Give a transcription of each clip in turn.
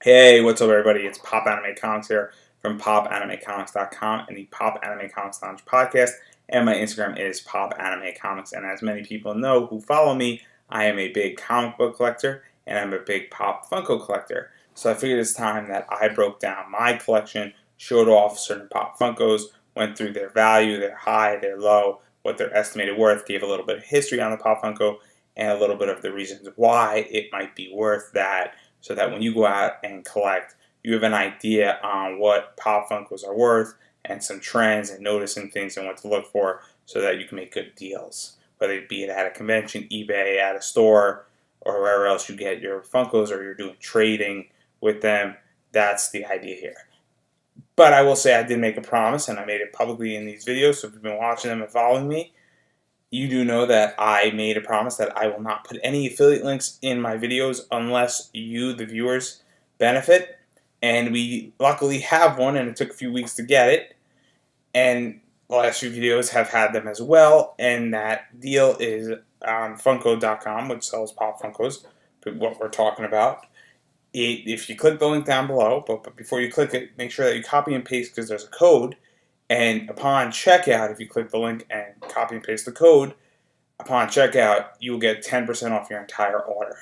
Hey, what's up, everybody? It's Pop Anime Comics here from PopAnimeComics.com and the Pop Anime Comics Lounge podcast. And my Instagram is Pop Anime Comics. And as many people know who follow me, I am a big comic book collector and I'm a big Pop Funko collector. So I figured it's time that I broke down my collection, showed off certain Pop Funkos, went through their value, their high, their low, what their estimated worth, gave a little bit of history on the Pop Funko, and a little bit of the reasons why it might be worth that, so that when you go out and collect, you have an idea on what Pop Funkos are worth and some trends and noticing things and what to look for so that you can make good deals. Whether it be at a convention, eBay, at a store, or wherever else you get your Funkos, or you're doing trading with them, that's the idea here. But I will say I did make a promise, and I made it publicly in these videos, so if you've been watching them and following me, you do know that I made a promise that I will not put any affiliate links in my videos unless you, the viewers, benefit. And we luckily have one, and it took a few weeks to get it. And the last few videos have had them as well. And that deal is on Funko.com, which sells Pop Funkos, what we're talking about. If you click the link down below, but before you click it, make sure that you copy and paste because there's a code. And upon checkout, if you click the link and copy and paste the code, upon checkout, you will get 10% off your entire order,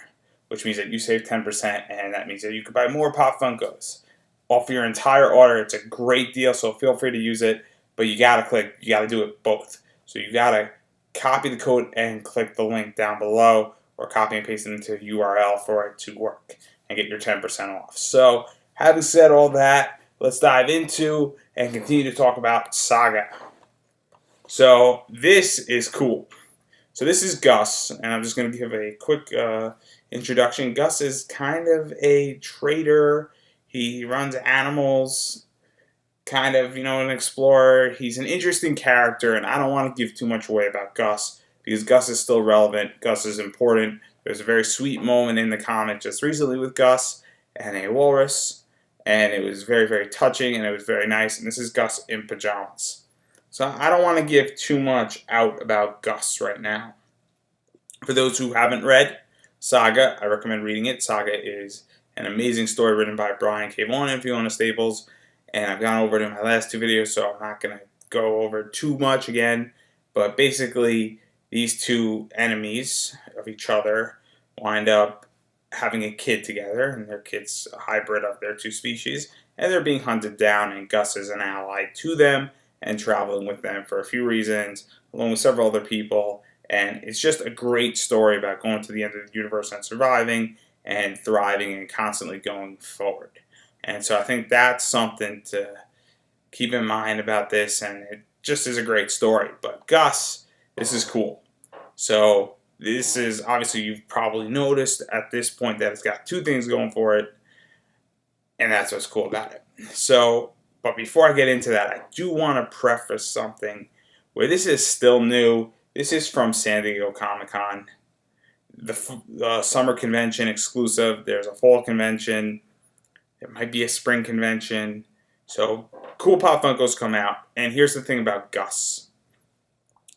which means that you save 10%, and that means that you can buy more Pop Funkos off your entire order. It's a great deal, so feel free to use it, but you gotta do it both. So you gotta copy the code and click the link down below, or copy and paste it into the URL for it to work and get your 10% off. So, having said all that, let's dive into and continue to talk about Saga. So this is cool. So this is Ghus, and I'm just going to give a quick introduction. Ghus is kind of a trader. He runs animals, kind of, an explorer. He's an interesting character, and I don't want to give too much away about Ghus because Ghus is still relevant. Ghus is important. There's a very sweet moment in the comic just recently with Ghus and a walrus. And it was very, very touching, and it was very nice. And this is Ghus in pajamas. So I don't want to give too much out about Ghus right now. For those who haven't read Saga, I recommend reading it. Saga is an amazing story written by Brian K. Vaughan and Fiona Staples. And I've gone over it in my last two videos, so I'm not going to go over too much again. But basically, these two enemies of each other wind up having a kid together, and their kid's a hybrid of their two species, and they're being hunted down, and Ghus is an ally to them and traveling with them for a few reasons, along with several other people. And it's just a great story about going to the end of the universe and surviving and thriving and constantly going forward. And so I think that's something to keep in mind about this, and it just is a great story. But Ghus, this is cool. So this is, obviously, you've probably noticed at this point that it's got two things going for it, and that's what's cool about it. So, but before I get into that, I do want to preface something where this is still new. This is from San Diego Comic-Con, the summer convention exclusive. There's a fall convention. There might be a spring convention. So, cool Pop Funkos come out, and here's the thing about Ghus,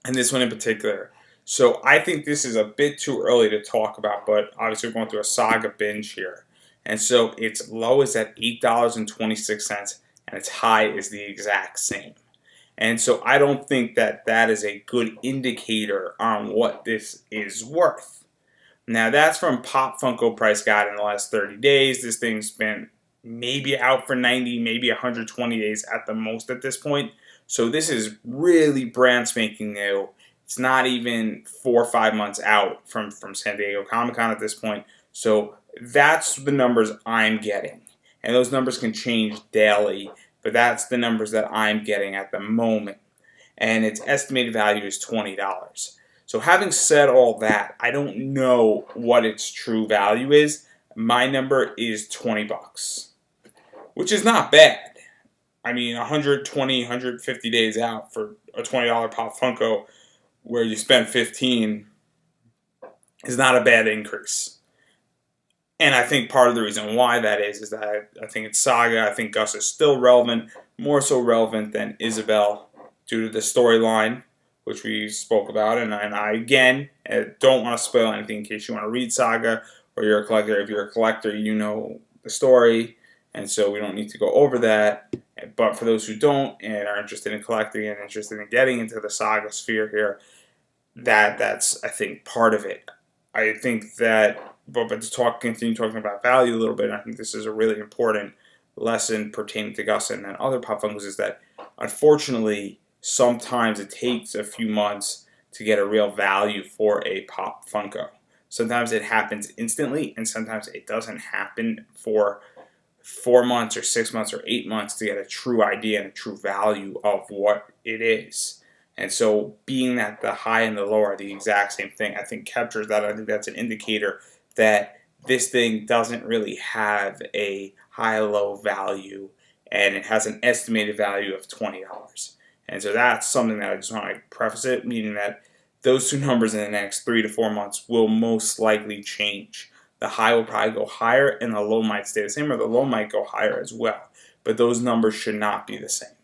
and this one in particular. So I think this is a bit too early to talk about, but obviously we're going through a Saga binge here. And so its low is at $8.26, and its high is the exact same. And so I don't think that that is a good indicator on what this is worth. Now that's from Pop Funko Price Guide in the last 30 days. This thing's been maybe out for 90, maybe 120 days at the most at this point. So this is really brand spanking new. It's not even 4 or 5 months out from San Diego Comic-Con at this point. So that's the numbers I'm getting. And those numbers can change daily, but that's the numbers that I'm getting at the moment. And its estimated value is $20. So having said all that, I don't know what its true value is. My number is $20, which is not bad. I mean, 120, 150 days out for a $20 Pop Funko, where you spend 15, is not a bad increase. And I think part of the reason why that is that I think it's Saga. I think Ghus is still relevant, more so relevant than Isabel, due to the storyline, which we spoke about. And I again, don't want to spoil anything in case you want to read Saga or you're a collector. If you're a collector, you know the story, and so we don't need to go over that. But for those who don't and are interested in collecting and interested in getting into the saga sphere here, that's I think part of it. I think that, but to continue talking about value a little bit, I think this is a really important lesson pertaining to Ghus and other Pop Funkos, is that unfortunately sometimes it takes a few months to get a real value for a Pop Funko. Sometimes it happens instantly, and sometimes it doesn't happen for 4 months or 6 months or 8 months to get a true idea and a true value of what it is. And so being that the high and the low are the exact same thing, I think captures that. I think that's an indicator that this thing doesn't really have a high-low value, and it has an estimated value of $20. And so that's something that I just want to preface it, meaning that those two numbers in the next 3 to 4 months will most likely change. The high will probably go higher, and the low might stay the same, or the low might go higher as well. But those numbers should not be the same,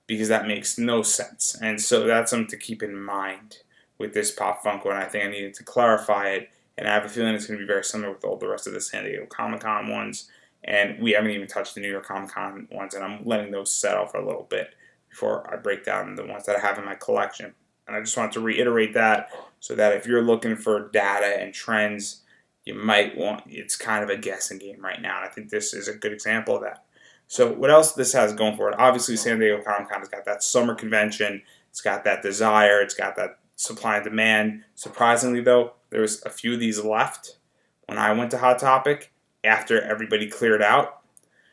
because that makes no sense. And so that's something to keep in mind with this Pop Funko, and I think I needed to clarify it. And I have a feeling it's going to be very similar with all the rest of the San Diego Comic-Con ones. And we haven't even touched the New York Comic-Con ones, and I'm letting those settle for a little bit before I break down the ones that I have in my collection. And I just want to reiterate that, so that if you're looking for data and trends, you might want, it's kind of a guessing game right now. And I think this is a good example of that. So what else this has going for it? Obviously, San Diego Comic-Con has got that summer convention. It's got that desire. It's got that supply and demand. Surprisingly, though, there was a few of these left when I went to Hot Topic after everybody cleared out.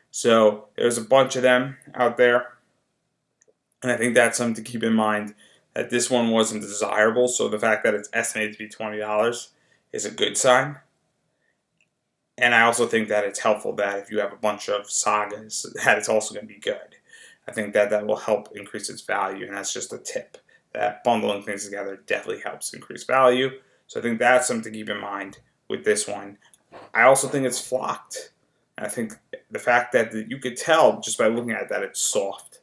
So there's a bunch of them out there. And I think that's something to keep in mind, that this one wasn't desirable. So the fact that it's estimated to be $20 is a good sign. And I also think that it's helpful that if you have a bunch of sagas, that it's also going to be good. I think that that will help increase its value, and that's just a tip. That bundling things together definitely helps increase value. So I think that's something to keep in mind with this one. I also think it's flocked. I think the fact that you could tell just by looking at it that it's soft,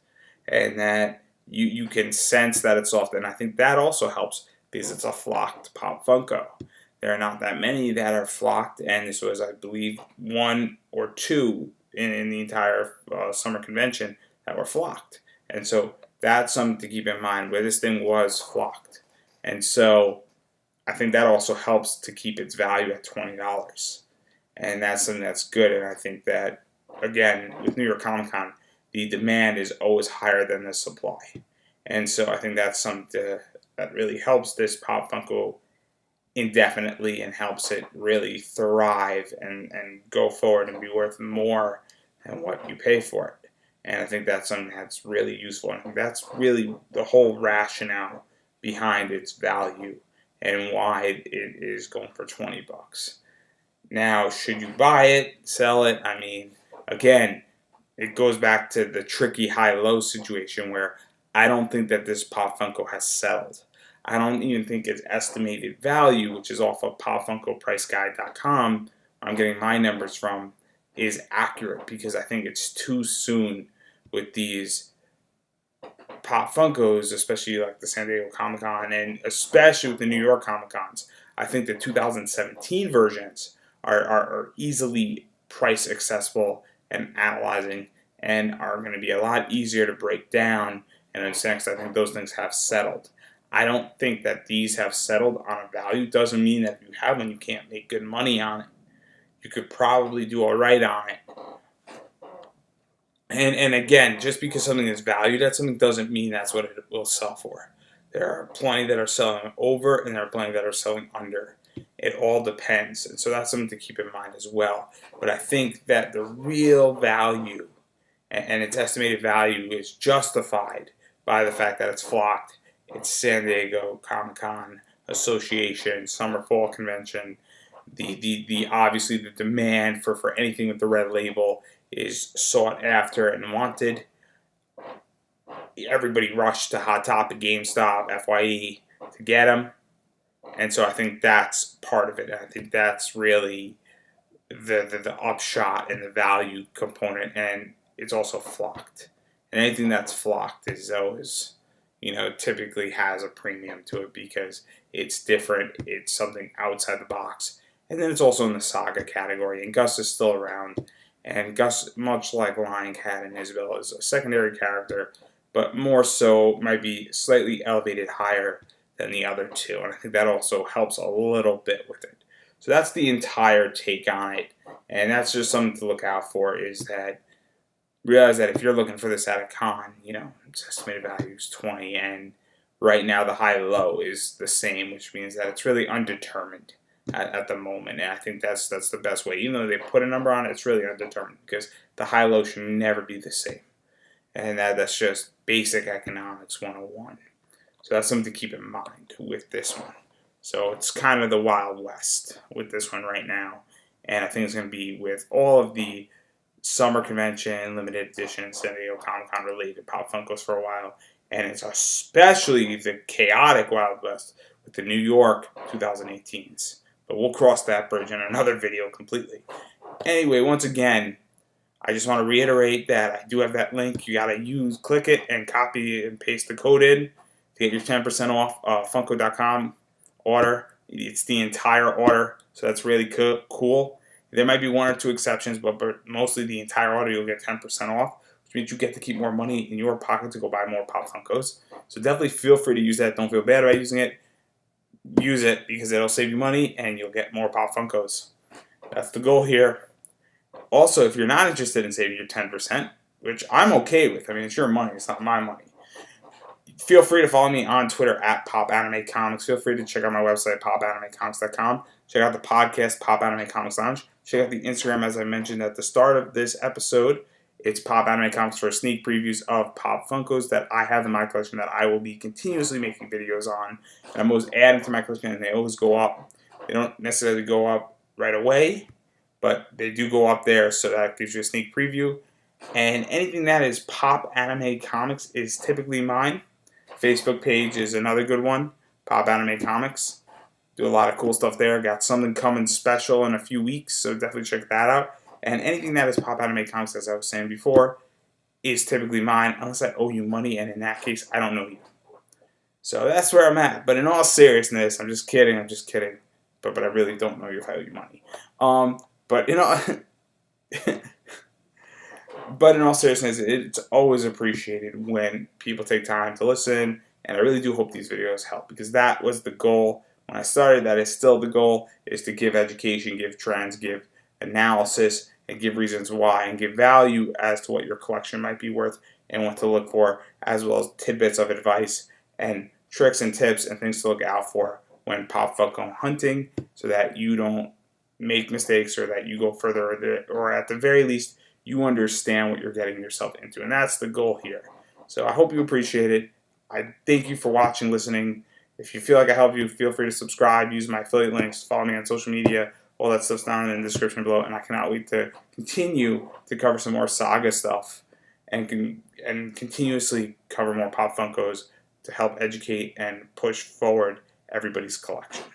and that you can sense that it's soft. And I think that also helps because it's a flocked Pop Funko. There are not that many that are flocked, and this was, I believe, 1 or 2 in the entire summer convention that were flocked. And so that's something to keep in mind, where this thing was flocked. And so I think that also helps to keep its value at $20. And that's something that's good. And I think that, again, with New York Comic Con, the demand is always higher than the supply. And so I think that's something that really helps this Pop Funko indefinitely, and helps it really thrive and go forward and be worth more than what you pay for it. And I think that's something that's really useful. And I think that's really the whole rationale behind its value and why it is going for $20. Now, should you buy it, sell it? I mean, again, it goes back to the tricky high-low situation, where I don't think that this Pop Funko has settled. I don't even think its estimated value, which is off of popfunkopriceguide.com, I'm getting my numbers from, is accurate, because I think it's too soon with these Pop Funkos, especially like the San Diego Comic-Con, and especially with the New York Comic-Cons. I think the 2017 versions are easily price accessible and analyzing, and are going to be a lot easier to break down and understand, because I think those things have settled. I don't think that these have settled on a value. Doesn't mean that if you have one, you can't make good money on it. You could probably do all right on it. And again, just because something is valued at something doesn't mean that's what it will sell for. There are plenty that are selling over, and there are plenty that are selling under. It all depends. And so that's something to keep in mind as well. But I think that the real value and its estimated value is justified by the fact that it's flocked. It's San Diego Comic-Con Association, Summer Fall Convention. The obviously the demand for anything with the red label is sought after and wanted. Everybody rushed to Hot Topic, GameStop, FYE to get them. And so I think that's part of it. I think that's really the upshot and the value component. And it's also flocked. And anything that's flocked is always, typically has a premium to it, because it's different. It's something outside the box. And then it's also in the saga category, and Ghus is still around. And Ghus, much like Lion Cat and Isabel, is a secondary character, but more so might be slightly elevated higher than the other two. And I think that also helps a little bit with it. So that's the entire take on it. And that's just something to look out for, is that realize that if you're looking for this at a con, its estimated value is 20, and right now the high-low is the same, which means that it's really undetermined at the moment. And I think that's the best way. Even though they put a number on it, it's really undetermined because the high-low should never be the same. And that's just basic economics 101. So that's something to keep in mind with this one. So it's kind of the Wild West with this one right now. And I think it's going to be with all of the summer convention, limited edition, San Diego Comic-Con related Pop Funkos for a while. And it's especially the chaotic Wild West with the New York 2018s. But we'll cross that bridge in another video completely. Anyway, once again, I just want to reiterate that I do have that link. You got to click it and copy and paste the code in to get your 10% off Funko.com order. It's the entire order, so that's really cool. There might be one or two exceptions, but mostly the entire order you'll get 10% off, which means you get to keep more money in your pocket to go buy more Pop Funkos. So definitely feel free to use that. Don't feel bad about using it. Use it because it'll save you money and you'll get more Pop Funkos. That's the goal here. Also, if you're not interested in saving your 10%, which I'm okay with, I mean, it's your money, it's not my money. Feel free to follow me on Twitter at PopAnimeComics. Feel free to check out my website, PopAnimeComics.com. Check out the podcast, Pop Anime Comics Lounge. Check out the Instagram, as I mentioned at the start of this episode. It's Pop Anime Comics for sneak previews of Pop Funkos that I have in my collection that I will be continuously making videos on. And I'm always adding to my collection, and they always go up. They don't necessarily go up right away, but they do go up there, so that gives you a sneak preview. And anything that is Pop Anime Comics is typically mine. Facebook page is another good one, Pop Anime Comics. Do a lot of cool stuff there. Got something coming special in a few weeks, so definitely check that out. And anything that is Pop Anime Comics, as I was saying before, is typically mine, unless I owe you money, and in that case, I don't know you. So that's where I'm at. But in all seriousness, I'm just kidding. But I really don't know you if I owe you money. But But in all seriousness, it's always appreciated when people take time to listen, and I really do hope these videos help, because that was the goal when I started. That is still the goal, is to give education, give trends, give analysis, and give reasons why, and give value as to what your collection might be worth and what to look for, as well as tidbits of advice and tricks and tips and things to look out for when Pop Funko hunting, so that you don't make mistakes, or that you go further, or at the very least, you understand what you're getting yourself into. And that's the goal here. So I hope you appreciate it. I thank you for watching, listening. If you feel like I helped you, feel free to subscribe, use my affiliate links, follow me on social media. All that stuff's down in the description below. And I cannot wait to continue to cover some more saga stuff and continuously cover more Pop Funkos to help educate and push forward everybody's collection.